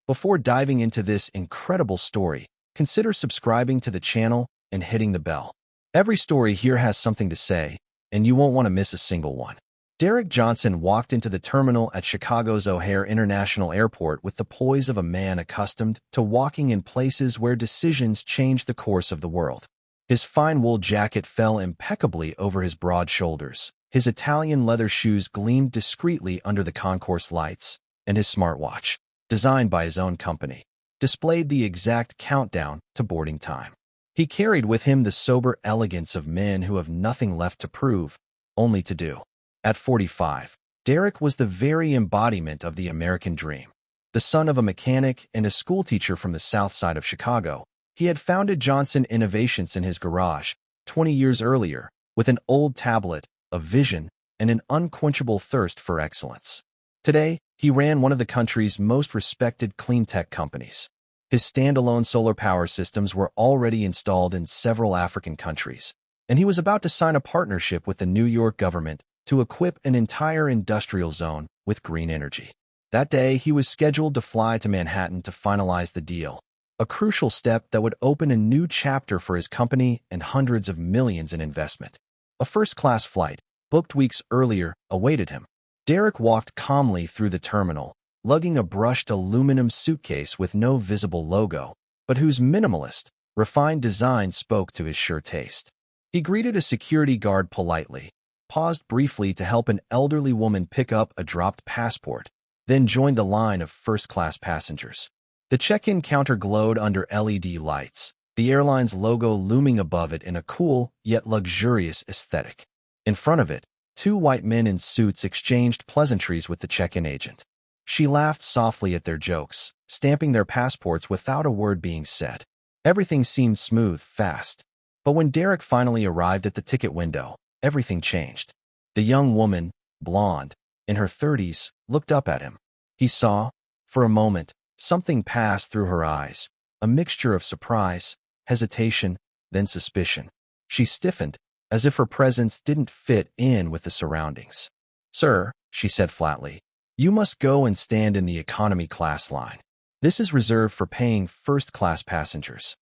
Before diving into this incredible story, consider subscribing to the channel and hitting the bell. Every story here has something to say, and you won't want to miss a single one. Derek Johnson walked into the terminal at Chicago's O'Hare International Airport with the poise of a man accustomed to walking in places where decisions change the course of the world. His fine wool jacket fell impeccably over his broad shoulders. His Italian leather shoes gleamed discreetly under the concourse lights, and his smartwatch, designed by his own company, displayed the exact countdown to boarding time. He carried with him the sober elegance of men who have nothing left to prove, only to do. At 45, Derek was the very embodiment of the American dream. The son of a mechanic and a schoolteacher from the south side of Chicago, he had founded Johnson Innovations in his garage 20 years earlier with an old tablet, a vision, and an unquenchable thirst for excellence. Today, he ran one of the country's most respected clean tech companies. His standalone solar power systems were already installed in several African countries, and he was about to sign a partnership with the New York government to equip an entire industrial zone with green energy. That day, he was scheduled to fly to Manhattan to finalize the deal, a crucial step that would open a new chapter for his company and hundreds of millions in investment. A first-class flight, booked weeks earlier, awaited him. Derek walked calmly through the terminal, lugging a brushed aluminum suitcase with no visible logo, but whose minimalist, refined design spoke to his sure taste. He greeted a security guard politely, paused briefly to help an elderly woman pick up a dropped passport, then joined the line of first-class passengers. The check-in counter glowed under LED lights, the airline's logo looming above it in a cool yet luxurious aesthetic. In front of it, two white men in suits exchanged pleasantries with the check-in agent. She laughed softly at their jokes, stamping their passports without a word being said. Everything seemed smooth, fast. But when Derek finally arrived at the ticket window, everything changed. The young woman, blonde, in her 30s, looked up at him. He saw, for a moment, something pass through her eyes, a mixture of surprise, hesitation, then suspicion. She stiffened, as if her presence didn't fit in with the surroundings. "Sir," she said flatly, "you must go and stand in the economy class line. This is reserved for paying first-class passengers."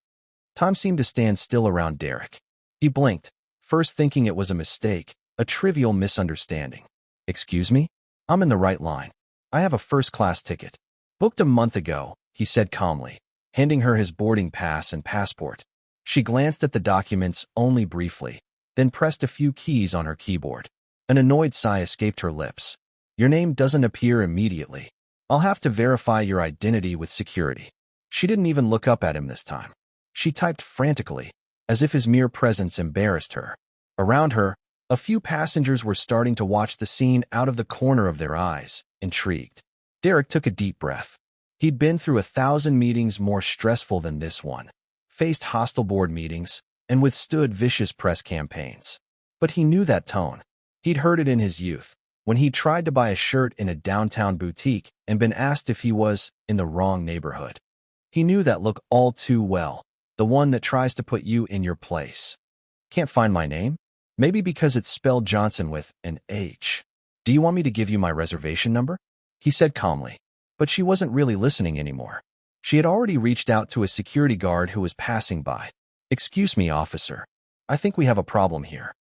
Time seemed to stand still around Derek. He blinked, first thinking it was a mistake, a trivial misunderstanding. "Excuse me? I'm in the right line. I have a first-class ticket. Booked a month ago," he said calmly, handing her his boarding pass and passport. She glanced at the documents only briefly, then pressed a few keys on her keyboard. An annoyed sigh escaped her lips. "Your name doesn't appear immediately. I'll have to verify your identity with security." She didn't even look up at him this time. She typed frantically, as if his mere presence embarrassed her. Around her, a few passengers were starting to watch the scene out of the corner of their eyes, intrigued. Derek took a deep breath. He'd been through 1,000 meetings more stressful than this one, faced hostile board meetings, and withstood vicious press campaigns. But he knew that tone. He'd heard it in his youth, when he tried to buy a shirt in a downtown boutique and been asked if he was in the wrong neighborhood. He knew that look all too well, the one that tries to put you in your place. "Can't find my name? Maybe because it's spelled Johnson with an H. Do you want me to give you my reservation number?" He said calmly, but she wasn't really listening anymore. She had already reached out to a security guard who was passing by. "Excuse me, officer. I think we have a problem here."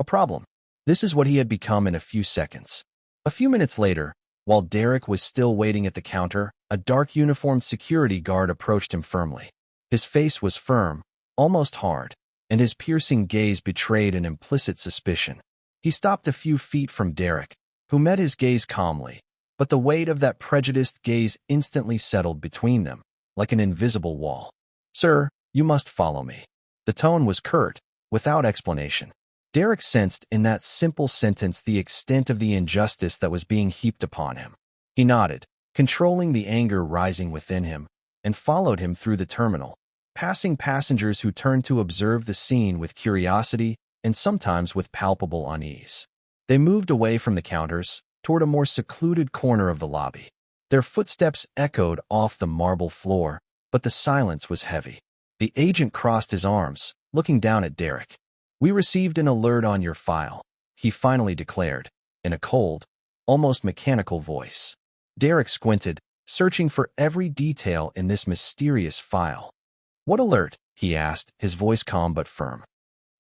A problem. This is what he had become in a few seconds. A few minutes later, while Derek was still waiting at the counter, a dark uniformed security guard approached him firmly. His face was firm, almost hard, and his piercing gaze betrayed an implicit suspicion. He stopped a few feet from Derek, who met his gaze calmly, but the weight of that prejudiced gaze instantly settled between them, like an invisible wall. "Sir, you must follow me." The tone was curt, without explanation. Derek sensed in that simple sentence the extent of the injustice that was being heaped upon him. He nodded, controlling the anger rising within him, and followed him through the terminal, passing passengers who turned to observe the scene with curiosity and sometimes with palpable unease. They moved away from the counters, toward a more secluded corner of the lobby. Their footsteps echoed off the marble floor, but the silence was heavy. The agent crossed his arms, looking down at Derek. "We received an alert on your file," he finally declared, in a cold, almost mechanical voice. Derek squinted, searching for every detail in this mysterious file. "What alert?" he asked, his voice calm but firm.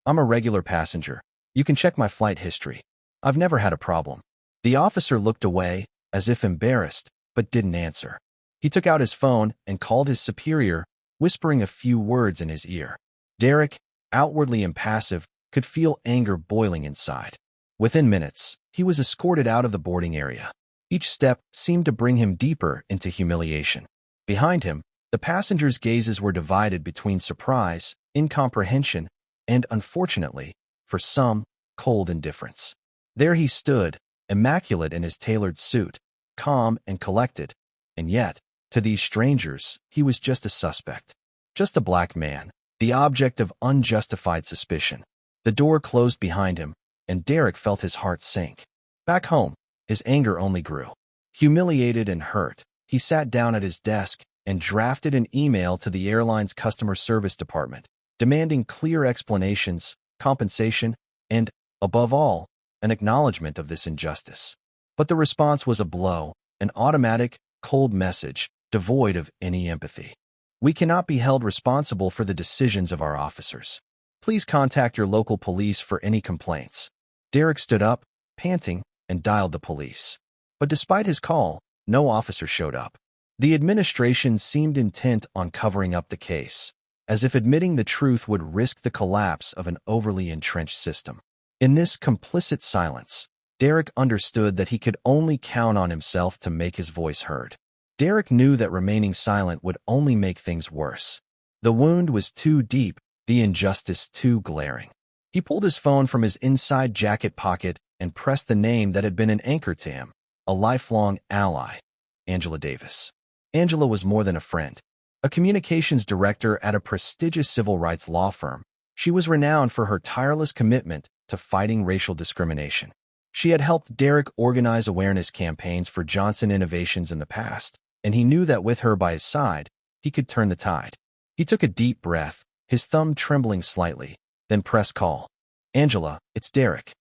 "I'm a regular passenger. You can check my flight history. I've never had a problem." The officer looked away, as if embarrassed, but didn't answer. He took out his phone and called his superior, whispering a few words in his ear. Derek, outwardly impassive, could feel anger boiling inside. Within minutes, he was escorted out of the boarding area. Each step seemed to bring him deeper into humiliation. Behind him, the passengers' gazes were divided between surprise, incomprehension, and, unfortunately, for some, cold indifference. There he stood, immaculate in his tailored suit, calm and collected, and yet, to these strangers, he was just a suspect. Just a black man, the object of unjustified suspicion. The door closed behind him, and Derek felt his heart sink. Back home, his anger only grew. Humiliated and hurt, he sat down at his desk and drafted an email to the airline's customer service department, demanding clear explanations, compensation, and, above all, an acknowledgement of this injustice. But the response was a blow, an automatic, cold message, devoid of any empathy. "We cannot be held responsible for the decisions of our officers. Please contact your local police for any complaints." Derek stood up, panting, and dialed the police. But despite his call, no officer showed up. The administration seemed intent on covering up the case, as if admitting the truth would risk the collapse of an overly entrenched system. In this complicit silence, Derek understood that he could only count on himself to make his voice heard. Derek knew that remaining silent would only make things worse. The wound was too deep, the injustice too glaring. He pulled his phone from his inside jacket pocket and pressed the name that had been an anchor to him, a lifelong ally, Angela Davis. Angela was more than a friend. A communications director at a prestigious civil rights law firm, she was renowned for her tireless commitment to fighting racial discrimination. She had helped Derek organize awareness campaigns for Johnson Innovations in the past, and he knew that with her by his side, he could turn the tide. He took a deep breath, his thumb trembling slightly, then pressed call. "Angela, it's Derek."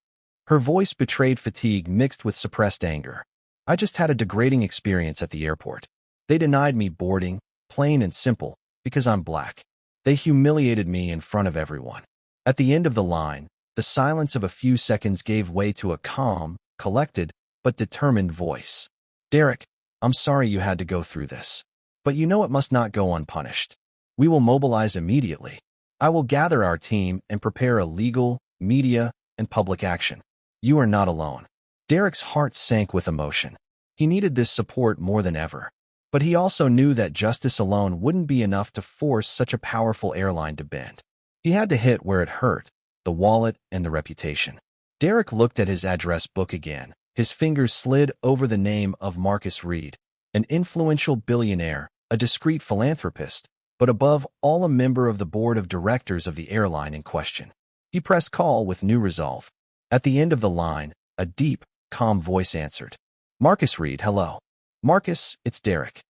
Her voice betrayed fatigue mixed with suppressed anger. "I just had a degrading experience at the airport. They denied me boarding, plain and simple, because I'm black. They humiliated me in front of everyone." At the end of the line, the silence of a few seconds gave way to a calm, collected, but determined voice. "Derek, I'm sorry you had to go through this. But you know it must not go unpunished. We will mobilize immediately. I will gather our team and prepare a legal, media, and public action. You are not alone." Derek's heart sank with emotion. He needed this support more than ever. But he also knew that justice alone wouldn't be enough to force such a powerful airline to bend. He had to hit where it hurt, the wallet and the reputation. Derek looked at his address book again. His fingers slid over the name of Marcus Reed, an influential billionaire, a discreet philanthropist, but above all a member of the board of directors of the airline in question. He pressed call with new resolve. At the end of the line, a deep, calm voice answered. "Marcus Reed, hello." "Marcus, it's Derek."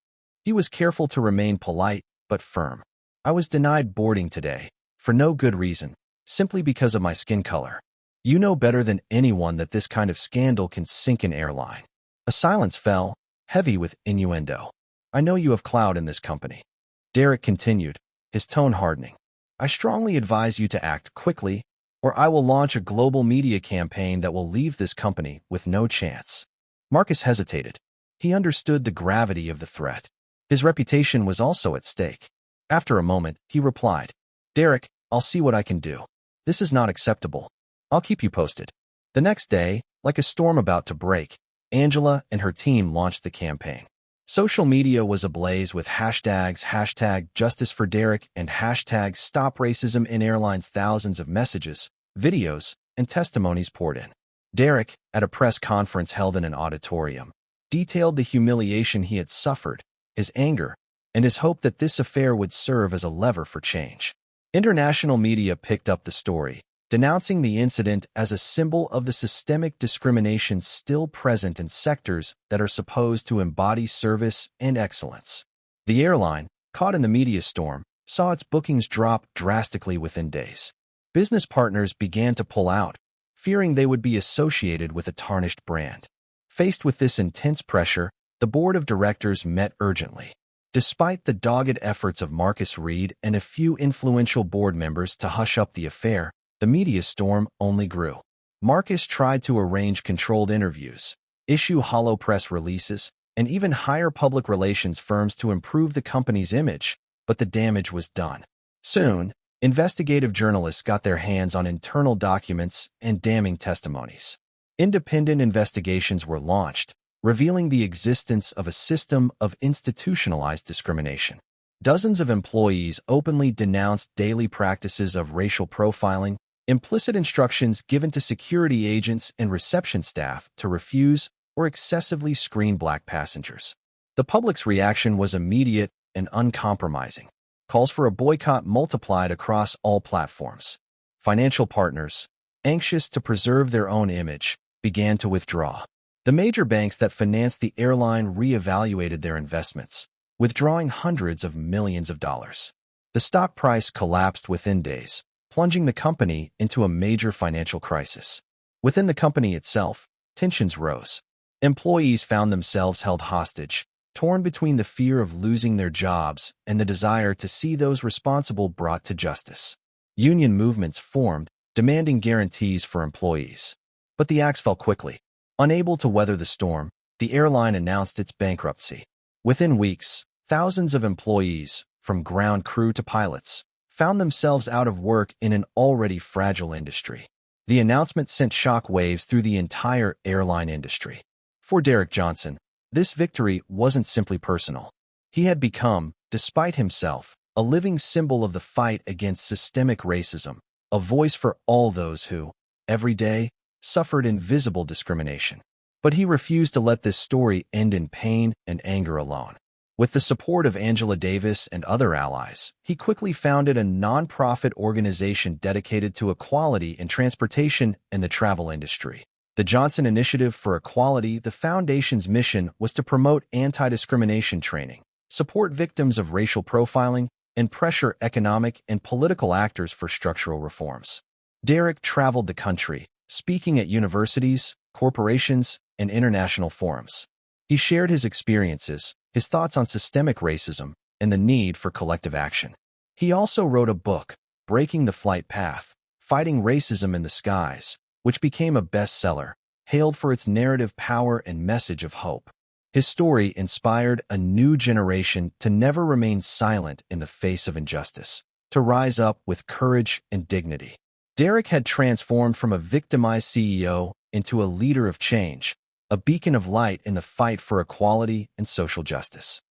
He was careful to remain polite, but firm. "I was denied boarding today, for no good reason, simply because of my skin color. You know better than anyone that this kind of scandal can sink an airline." A silence fell, heavy with innuendo. "I know you have clout in this company." Derek continued, his tone hardening. "I strongly advise you to act quickly, or I will launch a global media campaign that will leave this company with no chance." Marcus hesitated. He understood the gravity of the threat. His reputation was also at stake. After a moment, he replied, "Derek, I'll see what I can do. This is not acceptable. I'll keep you posted." The next day, like a storm about to break, Angela and her team launched the campaign. Social media was ablaze with hashtags #JusticeForDerek and #StopRacism in Airlines. Thousands of messages, videos, and testimonies poured in. Derek, at a press conference held in an auditorium, detailed the humiliation he had suffered, his anger, and his hope that this affair would serve as a lever for change. International media picked up the story, denouncing the incident as a symbol of the systemic discrimination still present in sectors that are supposed to embody service and excellence. The airline, caught in the media storm, saw its bookings drop drastically within days. Business partners began to pull out, fearing they would be associated with a tarnished brand. Faced with this intense pressure, the the board of directors met urgently. Despite the dogged efforts of Marcus Reed and a few influential board members to hush up the affair, the media storm only grew. Marcus tried to arrange controlled interviews, issue hollow press releases, and even hire public relations firms to improve the company's image, but the damage was done. Soon, investigative journalists got their hands on internal documents and damning testimonies. Independent investigations were launched, revealing the existence of a system of institutionalized discrimination. Dozens of employees openly denounced daily practices of racial profiling, implicit instructions given to security agents and reception staff to refuse or excessively screen black passengers. The public's reaction was immediate and uncompromising. Calls for a boycott multiplied across all platforms. Financial partners, anxious to preserve their own image, began to withdraw. The major banks that financed the airline reevaluated their investments, withdrawing hundreds of millions of dollars. The stock price collapsed within days, plunging the company into a major financial crisis. Within the company itself, tensions rose. Employees found themselves held hostage, torn between the fear of losing their jobs and the desire to see those responsible brought to justice. Union movements formed, demanding guarantees for employees. But the axe fell quickly. Unable to weather the storm, the airline announced its bankruptcy. Within weeks, thousands of employees, from ground crew to pilots, found themselves out of work in an already fragile industry. The announcement sent shock waves through the entire airline industry. For Derek Johnson, this victory wasn't simply personal. He had become, despite himself, a living symbol of the fight against systemic racism, a voice for all those who, every day, suffered invisible discrimination. But he refused to let this story end in pain and anger alone. With the support of Angela Davis and other allies, he quickly founded a nonprofit organization dedicated to equality in transportation and the travel industry. The Johnson Initiative for Equality, the foundation's mission was to promote anti-discrimination training, support victims of racial profiling, and pressure economic and political actors for structural reforms. Derek traveled the country, speaking at universities, corporations, and international forums. He shared his experiences, his thoughts on systemic racism, and the need for collective action. He also wrote a book, Breaking the Flight Path, Fighting Racism in the Skies, which became a bestseller, hailed for its narrative power and message of hope. His story inspired a new generation to never remain silent in the face of injustice, to rise up with courage and dignity. Derek had transformed from a victimized CEO into a leader of change, a beacon of light in the fight for equality and social justice.